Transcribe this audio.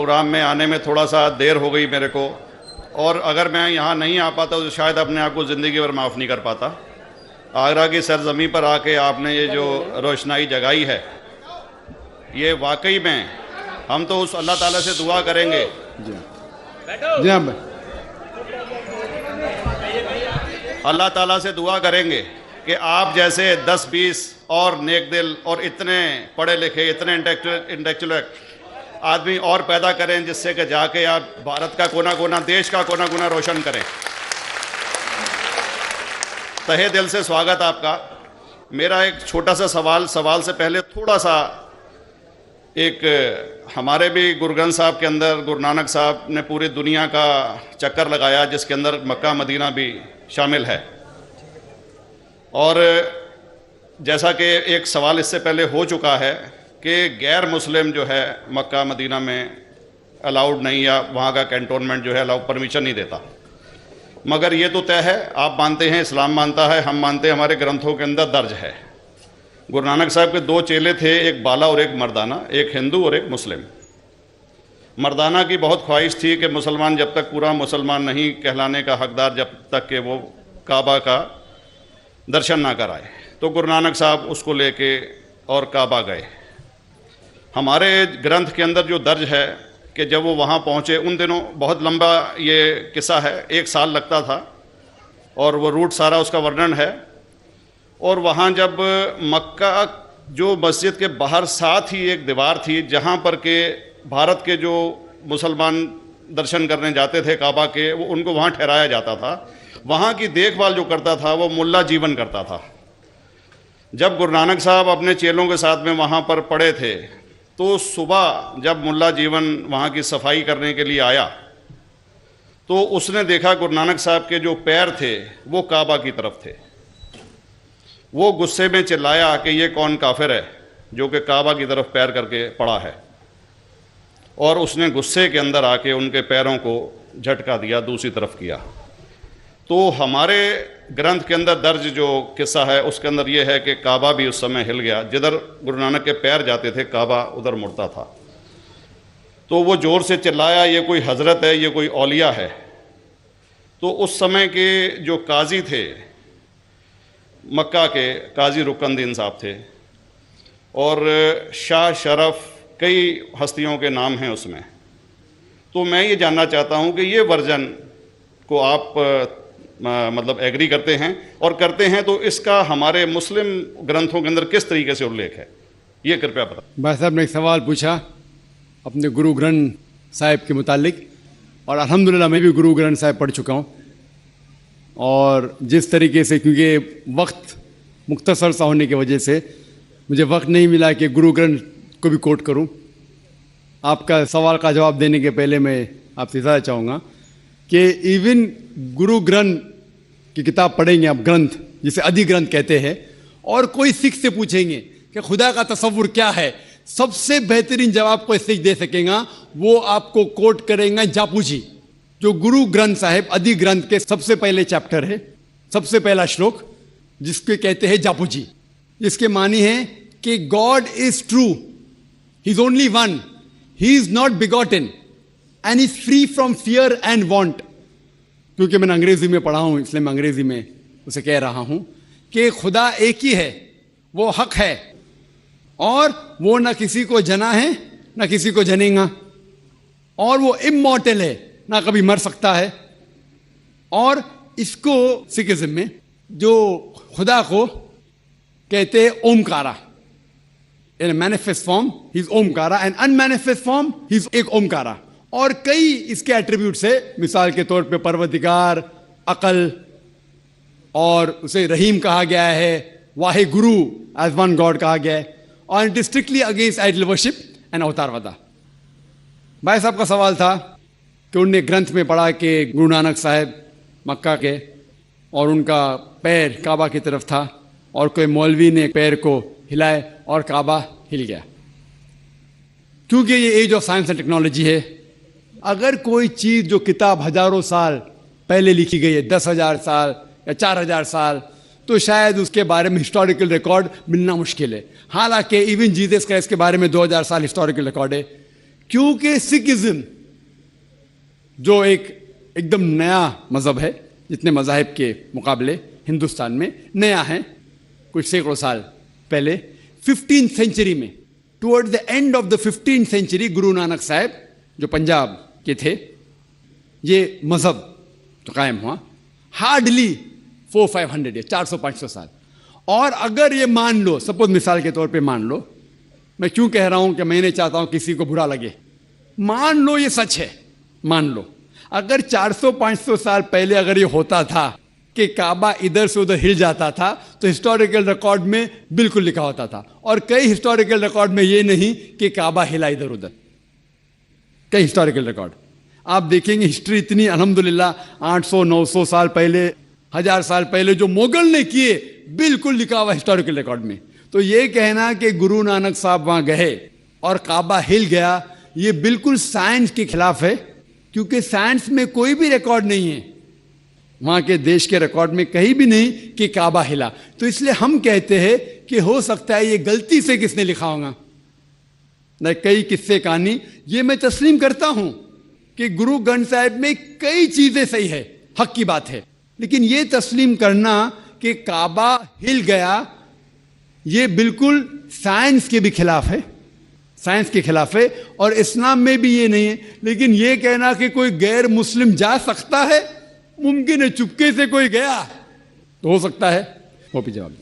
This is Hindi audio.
प्रोग्राम में आने में थोड़ा सा देर हो गई मेरे को, और अगर मैं यहाँ नहीं आ पाता तो शायद अपने आप को ज़िंदगी भर माफ़ नहीं कर पाता। आगरा की सरजमी पर आके आपने ये जो रोशनाई जगाई है, ये वाकई में हम तो उस अल्लाह ताला से दुआ करेंगे। जी हाँ भाई। अल्लाह ताला से दुआ करेंगे कि आप जैसे 10-20 और नेक दिल और इतने पढ़े लिखे, इतने इंटेलेक्चुअल आदमी और पैदा करें, जिससे कि जाके आप भारत का कोना कोना, देश का कोना कोना रोशन करें। तहे दिल से स्वागत आपका। मेरा एक छोटा सा सवाल से पहले थोड़ा सा, एक हमारे भी गुरु ग्रंथ साहब के अंदर गुरु नानक साहब ने पूरी दुनिया का चक्कर लगाया, जिसके अंदर मक्का मदीना भी शामिल है। और जैसा कि एक सवाल इससे पहले हो चुका है कि गैर मुस्लिम जो है मक्का मदीना में अलाउड नहीं, या वहाँ का कैंटोनमेंट जो है अलाउ परमिशन नहीं देता। मगर ये तो तय है, आप मानते हैं, इस्लाम मानता है, हम मानते हैं, हमारे ग्रंथों के अंदर दर्ज है। गुरु नानक साहब के 2 चेले थे, एक बाला और एक मर्दाना, एक हिंदू और एक मुस्लिम। मर्दाना की बहुत ख्वाहिश थी कि मुसलमान जब तक पूरा मुसलमान नहीं कहलाने का हकदार, जब तक कि वो काबा का दर्शन ना कराए, तो गुरु नानक साहब उसको लेके और काबा गए। हमारे ग्रंथ के अंदर जो दर्ज है कि जब वो वहाँ पहुँचे, उन दिनों बहुत लंबा ये किस्सा है, 1 साल लगता था, और वो रूट सारा उसका वर्णन है। और वहाँ जब मक्का, जो मस्जिद के बाहर साथ ही एक दीवार थी, जहाँ पर के भारत के जो मुसलमान दर्शन करने जाते थे काबा के, वो उनको वहाँ ठहराया जाता था। वहाँ की देखभाल जो करता था वो मुल्ला जीवन करता था। जब गुरु नानक साहब अपने चेलों के साथ में वहाँ पर पड़े थे, तो सुबह जब मुल्ला जीवन वहाँ की सफाई करने के लिए आया, तो उसने देखा गुरु नानक साहब के जो पैर थे वो काबा की तरफ थे। वो गुस्से में चिल्लाया कि ये कौन काफिर है जो कि काबा की तरफ पैर करके पड़ा है, और उसने गुस्से के अंदर आके उनके पैरों को झटका दिया, दूसरी तरफ किया। तो हमारे ग्रंथ के अंदर दर्ज जो किस्सा है उसके अंदर ये है कि काबा भी उस समय हिल गया, जिधर गुरु नानक के पैर जाते थे काबा उधर मुड़ता था। तो वो ज़ोर से चिल्लाया, ये कोई हज़रत है, ये कोई औलिया है। तो उस समय के जो काजी थे मक्का के, काजी रुकनदीन साहब थे, और शाह शरफ, कई हस्तियों के नाम हैं उसमें। तो मैं ये जानना चाहता हूँ कि ये वर्जन को आप मतलब एग्री करते हैं, और करते हैं तो इसका हमारे मुस्लिम ग्रंथों के अंदर किस तरीके से उल्लेख है, ये कृपया बता। भाई साहब ने एक सवाल पूछा अपने गुरु ग्रंथ साहिब के मुतालिक, और अल्हम्दुलिल्लाह मैं भी गुरु ग्रंथ साहिब पढ़ चुका हूँ। और जिस तरीके से, क्योंकि वक्त मुख्तसर सा होने की वजह से मुझे वक्त नहीं मिला कि गुरु ग्रंथ को भी कोट करूं। आपका सवाल का जवाब देने के पहले मैं आपसे ज़्यादा चाहूँगा कि इवन गुरु ग्रंथ की किताब पढ़ेंगे आप, ग्रंथ जिसे आदि ग्रंथ कहते हैं, और कोई सिख से पूछेंगे कि खुदा का तसव्वुर क्या है, सबसे बेहतरीन जवाब कोई सिख दे सकेगा वो आपको कोट करेंगे जापू जी, जो गुरु ग्रंथ साहिब आदि ग्रंथ के सबसे पहले चैप्टर है, सबसे पहला श्लोक, जिसके कहते हैं जापू जी। इसके मानी है कि God is true, he is only one, he is not begotten and is free from fear and want. क्योंकि मैंने अंग्रेजी में पढ़ा हूं, इसलिए मैं अंग्रेजी में उसे कह रहा हूं कि खुदा एक ही है, वो हक है, और वो ना किसी को जना है ना किसी को जनेगा, और वो इमॉर्टल है, ना कभी मर सकता है। और इसको सिखिज्म में जो खुदा को कहते हैं Omkara, in manifest form he is Omkara, and unmanifest form he is एक ओमकारा। और कई इसके एट्रीब्यूट्स है, मिसाल के तौर पे परवरदिगार, अकल, और उसे रहीम कहा गया है, Wahe Guru as one God कहा गया है, और it is strictly against idol worship and अवतारवादा। भाई साहब का सवाल था कि उनने ग्रंथ में पढ़ा कि गुरु नानक साहब मक्का के, और उनका पैर काबा की तरफ था, और कोई मौलवी ने पैर को हिलाए और काबा हिल गया। क्योंकि ये age of science and technology है, अगर कोई चीज़ जो किताब हजारों साल पहले लिखी गई है, 10,000 साल या 4,000 साल, तो शायद उसके बारे में हिस्टोरिकल रिकॉर्ड मिलना मुश्किल है। हालांकि इवन जीसस क्राइस्ट के बारे में 2000 साल हिस्टोरिकल रिकॉर्ड है क्योंकि सिखिज्म जो एकदम नया मज़हब है, जितने मज़ाहिब के मुकाबले हिंदुस्तान में नया है, कुछ सैकड़ों साल पहले 15th सेंचुरी में, toward the end of the 15th century, Guru Nanak साहब जो पंजाब के थे, ये मज़हब तो कायम हुआ हार्डली 400-500 या 400-500 साल। और अगर ये मान लो, सपोज मिसाल के तौर पे मान लो, मैं क्यों कह रहा हूं कि मैं नहीं चाहता हूं किसी को बुरा लगे, मान लो ये सच है, मान लो अगर 400-500 साल पहले अगर ये होता था कि काबा इधर से उधर हिल जाता था, तो हिस्टोरिकल रिकॉर्ड में बिल्कुल लिखा होता था। और कई हिस्टोरिकल रिकॉर्ड में ये नहीं कि काबा हिला इधर उधर, कई हिस्टोरिकल रिकॉर्ड आप देखेंगे। हिस्ट्री इतनी अल्हम्दुलिल्लाह 800-900 साल पहले, 1000 साल पहले जो मुगल ने किए, बिल्कुल लिखा हुआ हिस्टोरिकल रिकॉर्ड में। तो ये कहना कि गुरु नानक साहब वहां गए और काबा हिल गया, ये बिल्कुल साइंस के खिलाफ है, क्योंकि साइंस में कोई भी रिकॉर्ड नहीं है, वहां के देश के रिकॉर्ड में कहीं भी नहीं कि काबा हिला। तो इसलिए हम कहते हैं कि हो सकता है ये गलती से किसने लिखा होगा, न कई किस्से कहानी। ये मैं तस्लीम करता हूं कि गुरु ग्रंथ साहिब में कई चीजें सही है, हक की बात है, लेकिन ये तस्लीम करना कि काबा हिल गया, ये बिल्कुल साइंस के भी खिलाफ है, साइंस के खिलाफ है। और इस्लाम में भी ये नहीं है। लेकिन ये कहना कि कोई गैर मुस्लिम जा सकता है, मुमकिन है, चुपके से कोई गया तो हो सकता है। वो भी जवाब